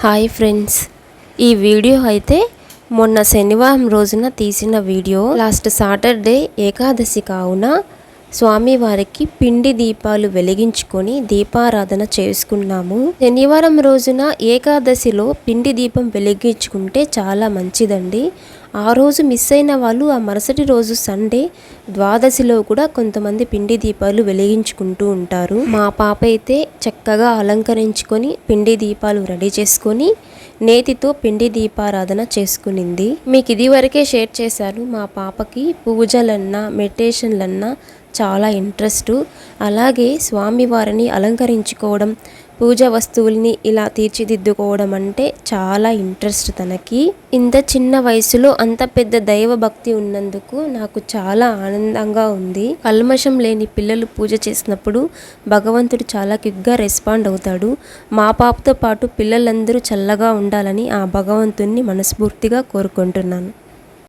Hi friends, ఈ video అయితే మొన్న శనివారం రోజున తీసిన వీడియో. లాస్ట్ సాటర్డే ఏకాదశి కావున స్వామివారికి పిండి దీపాలు వెలిగించుకొని దీపారాధన చేసుకున్నాము. శనివారం రోజున ఏకాదశిలో పిండి దీపం వెలిగించుకుంటే చాలా మంచిదండి. ఆ రోజు మిస్ అయిన వాళ్ళు ఆ మరుసటి రోజు సండే ద్వాదశిలో కూడా కొంతమంది పిండి దీపాలు వెలిగించుకుంటూ ఉంటారు. మా పాప అయితే చక్కగా అలంకరించుకొని పిండి దీపాలు రెడీ చేసుకొని నేతితో పిండి దీపారాధన చేసుకునింది. మీకు ఇది వరకే షేర్ చేశాను. మా పాపకి పూజలన్నా మెడిటేషన్లన్నా చాలా ఇంట్రెస్ట్. అలాగే స్వామివారిని అలంకరించుకోవడం, పూజ వస్తువుల్ని ఇలా తీర్చిదిద్దుకోవడం అంటే చాలా ఇంట్రెస్ట్ తనకి. ఇంత చిన్న వయసులో అంత పెద్ద దైవ భక్తి ఉన్నందుకు నాకు చాలా ఆనందంగా ఉంది. కల్మషం లేని పిల్లలు పూజ చేసినప్పుడు భగవంతుడు చాలా క్విక్గా రెస్పాండ్ అవుతాడు. మా పాపతో పాటు పిల్లలందరూ చల్లగా ఉండాలని ఆ భగవంతుణ్ణి మనస్ఫూర్తిగా కోరుకుంటున్నాను.